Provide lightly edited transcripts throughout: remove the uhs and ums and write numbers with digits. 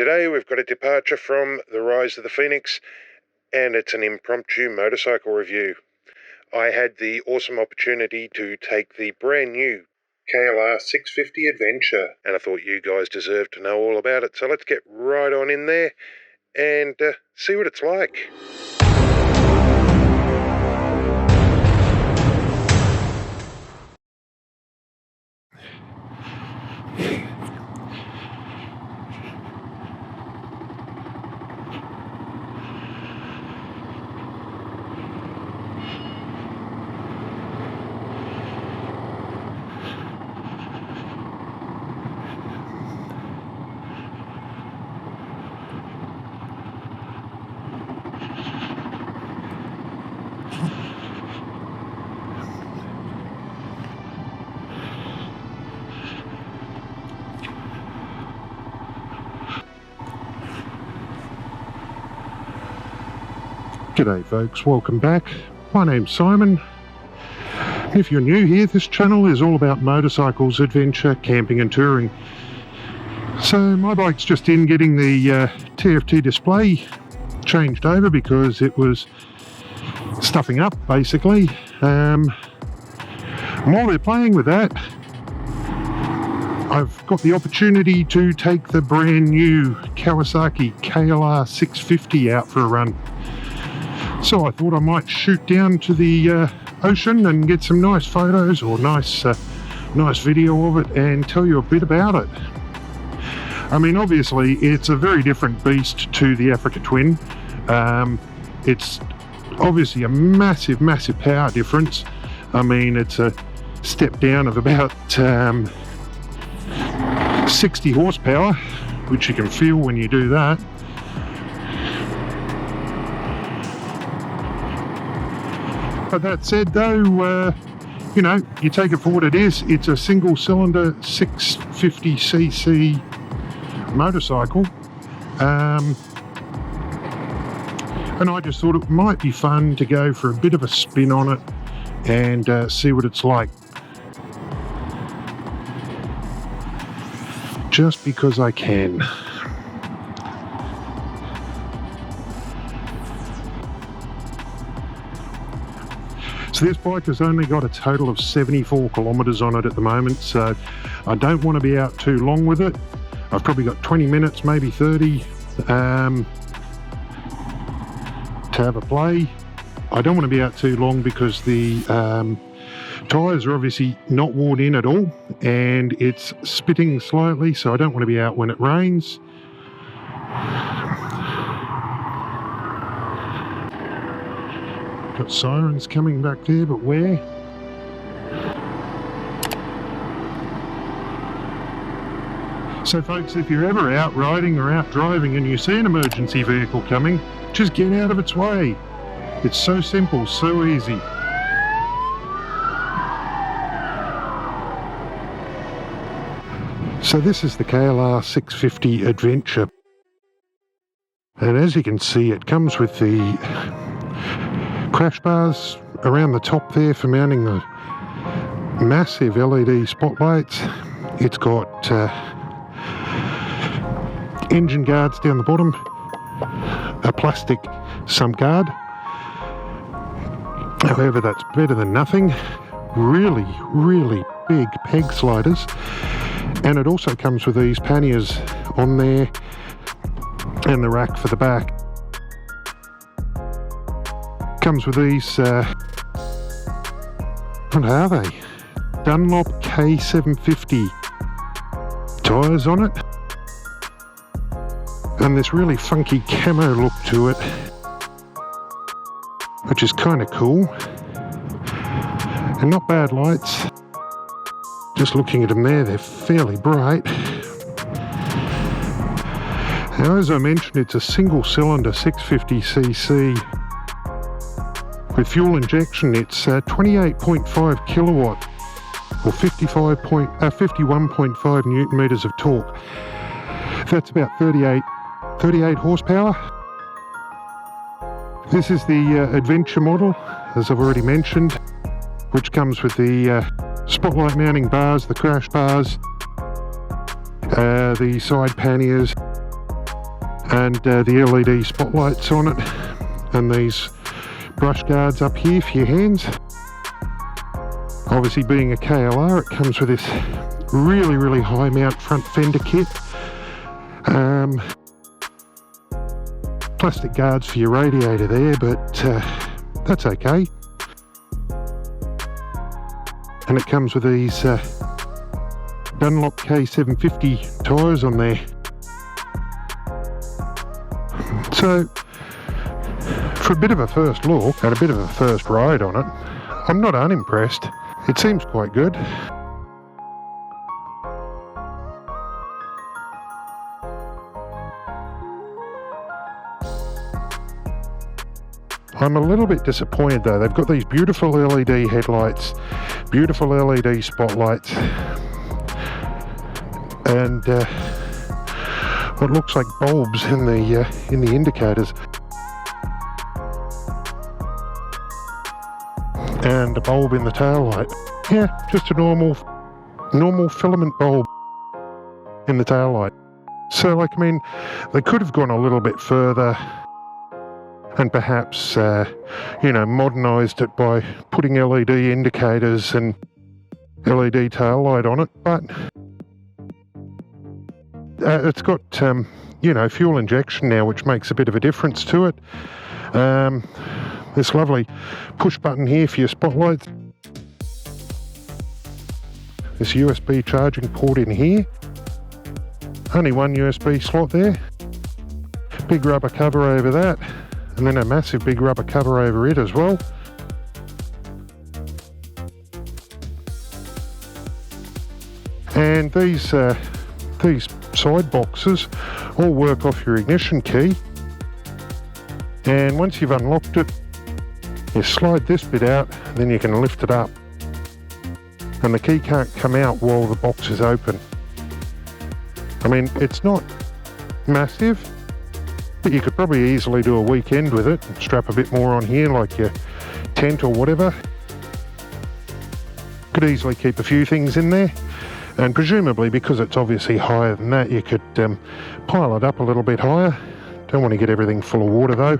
Today we've got a departure from the Rise of the Phoenix, and it's an impromptu motorcycle review. I had the awesome opportunity to take the brand new KLR650 Adventure, and I thought you guys deserved to know all about it, so let's get right on in there and see what it's like. G'day folks, welcome back. My name's Simon. If you're new here, this channel is all about motorcycles, adventure, camping and touring. So my bike's just in getting the TFT display changed over because it was stuffing up basically. And while they're playing with that, I've got the opportunity to take the brand new Kawasaki KLR650 out for a run. So I thought I might shoot down to the ocean and get some nice photos or nice video of it and tell you a bit about it. I mean, obviously it's a very different beast to the Africa Twin. It's obviously a massive power difference. I mean, it's a step down of about 60 horsepower, which you can feel when you do that. But that said though, you know, you take it for what it is. It's a single cylinder 650cc motorcycle. And I just thought it might be fun to go for a bit of a spin on it and see what it's like. Just because I can. So this bike has only got a total of 74 kilometres on it at the moment, so I don't want to be out too long with it. I've probably got 20 minutes, maybe 30 to have a play. I don't want to be out too long because the tyres are obviously not worn in at all and it's spitting slightly, so I don't want to be out when it rains. Got sirens coming back there, but where? So folks, if you're ever out riding or out driving and you see an emergency vehicle coming, just get out of its way. It's so simple, so easy. So this is the KLR650 Adventure. And as you can see, it comes with the crash bars around the top there for mounting the massive LED spotlights. It's got engine guards down the bottom, a plastic sump guard. However, that's better than nothing. Really big peg sliders. And it also comes with these panniers on there and the rack for the back. Comes with these, what are they? Dunlop K750 tyres on it. And this really funky camo look to it, which is kind of cool. And not bad lights. Just looking at them there, they're fairly bright. Now, as I mentioned, it's a single cylinder 650cc. With fuel injection, it's 28.5 kilowatt or 51.5 newton meters of torque. That's about 38 horsepower. This is the Adventure model, as I've already mentioned, which comes with the spotlight mounting bars, the crash bars, the side panniers, and the LED spotlights on it, and these brush guards up here for your hands. Obviously, being a KLR, it comes with this really high mount front fender kit. Plastic guards for your radiator there, but that's okay. And it comes with these Dunlop K750 tyres on there. So, for a bit of a first look and a bit of a first ride on it, I'm not unimpressed. It seems quite good. I'm a little bit disappointed though. They've got these beautiful LED headlights, beautiful LED spotlights, and what looks like bulbs in the indicators, and a bulb in the tail light. Yeah, just a normal filament bulb in the tail light. So, like, I mean, they could have gone a little bit further and perhaps, modernised it by putting LED indicators and LED tail light on it, but it's got, fuel injection now, which makes a bit of a difference to it. This lovely push button here for your spotlights. This USB charging port in here. Only one USB slot there. Big rubber cover over that. And then a massive big rubber cover over it as well. And these side boxes all work off your ignition key. And once you've unlocked it, you slide this bit out, and then you can lift it up. And the key can't come out while the box is open. I mean, it's not massive, but you could probably easily do a weekend with it and strap a bit more on here, like your tent or whatever. Could easily keep a few things in there, and presumably because it's obviously higher than that, you could pile it up a little bit higher. Don't want to get everything full of water though.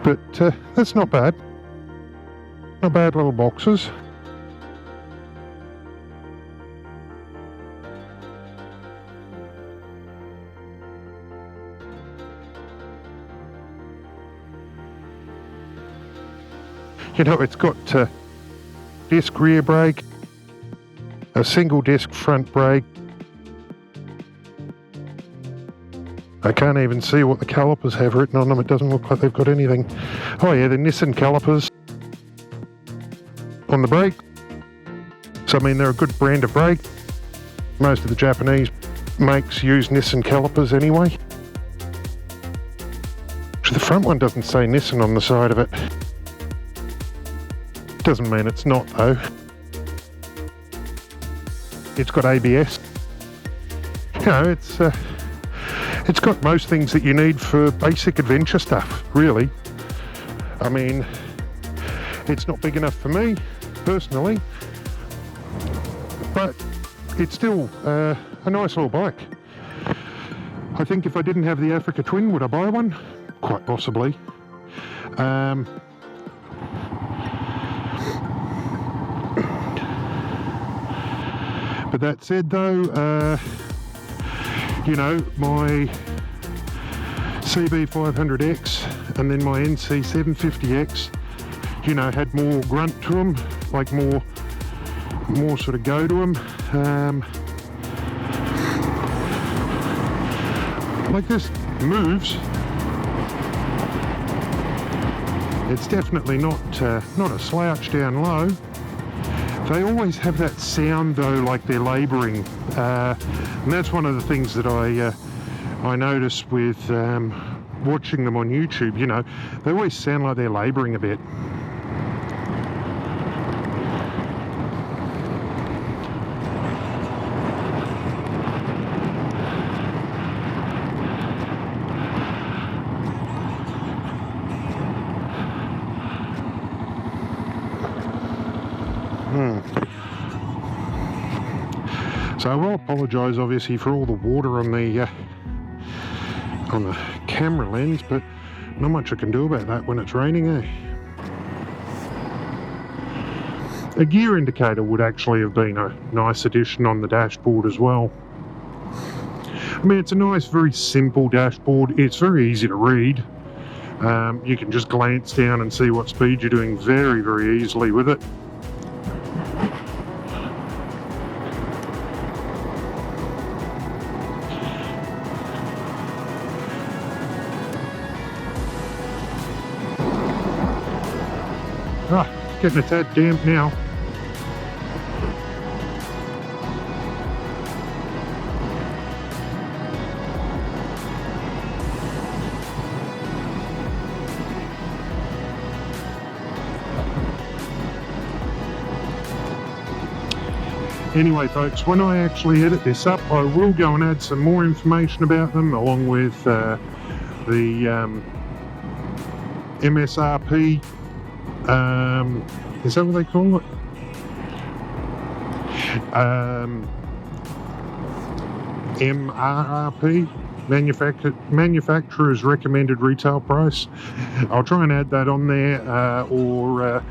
But that's not bad. Not bad little boxes. You know, it's got disc rear brake, a single disc front brake. I can't even see what the calipers have written on them. It doesn't look like they've got anything. Oh yeah, the Nissan calipers on the brake. So I mean, they're a good brand of brake. Most of the Japanese makes use Nissan calipers anyway. The front one doesn't say Nissan on the side of it. Doesn't mean it's not though. It's got ABS. You know, it's got most things that you need for basic adventure stuff, really. I mean, it's not big enough for me, personally, but it's still a nice little bike. I think if I didn't have the Africa Twin, would I buy one? Quite possibly. But that said though, my CB500X and then my NC750X, had more grunt to them, like more sort of go to them. Like this moves. It's definitely not a slouch down low. They always have that sound though, like they're labouring, and that's one of the things that I notice with watching them on YouTube. They always sound like they're labouring a bit. So I will apologise obviously for all the water on the camera lens, but not much I can do about that when it's raining, eh? A gear indicator would actually have been a nice addition on the dashboard as well. I mean, it's a nice, very simple dashboard. It's very easy to read. You can just glance down and see what speed you're doing very, very easily with it. Getting a tad damp now. Anyway folks, when I actually edit this up, I will go and add some more information about them, along with the MSRP. Is that what they call it? MRRP, manufacturer's recommended retail price. I'll try and add that on there, or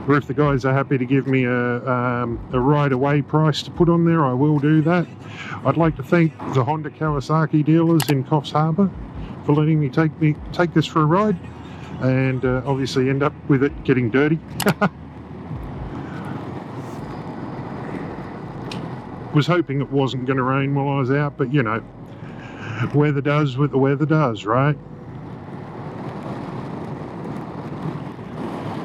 if the guys are happy to give me a right-away price to put on there, I will do that. I'd like to thank the Honda Kawasaki dealers in Coffs Harbour for letting me take this for a ride, and obviously end up with it getting dirty. Was hoping it wasn't going to rain while I was out, but you know, weather does what the weather does, right?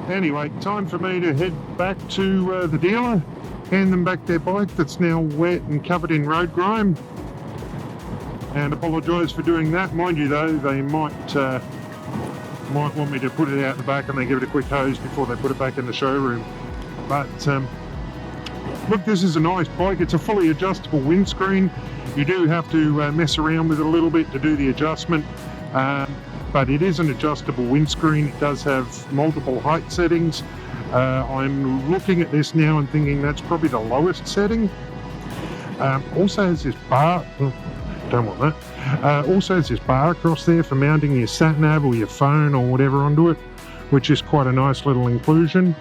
Anyway, time for me to head back to the dealer, hand them back their bike that's now wet and covered in road grime, and apologise for doing that. Mind you though, they might want me to put it out the back and they give it a quick hose before they put it back in the showroom. But look, this is a nice bike. It's a fully adjustable windscreen. You do have to mess around with it a little bit to do the adjustment, but it is an adjustable windscreen. It does have multiple height settings. I'm looking at this now and thinking that's probably the lowest setting. Also has this bar, don't want that. Also has this bar across there for mounting your sat nav or your phone or whatever onto it, which is quite a nice little inclusion.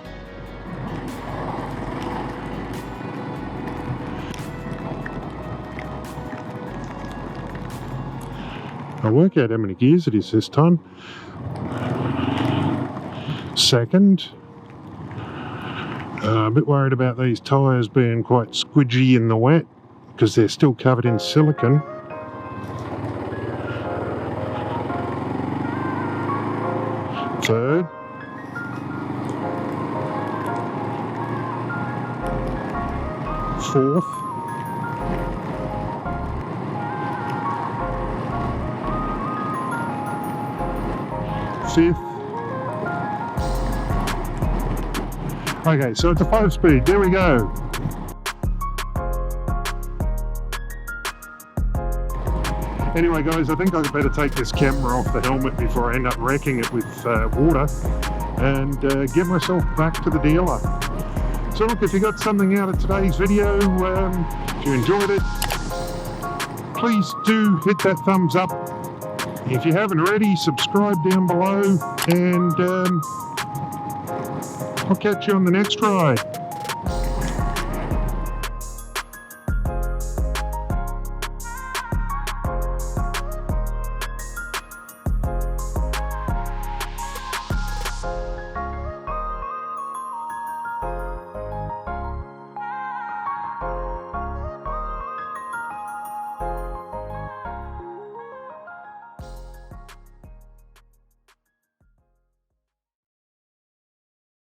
I'll work out how many gears it is this time. Second. A bit worried about these tyres being quite squidgy in the wet because they're still covered in silicone. Third. Fourth. Fifth. Okay, so it's a 5-speed. There we go. Anyway guys, I think I'd better take this camera off the helmet before I end up wrecking it with water, and get myself back to the dealer. So look, if you got something out of today's video, if you enjoyed it, please do hit that thumbs up. If you haven't already, subscribe down below, and I'll catch you on the next ride.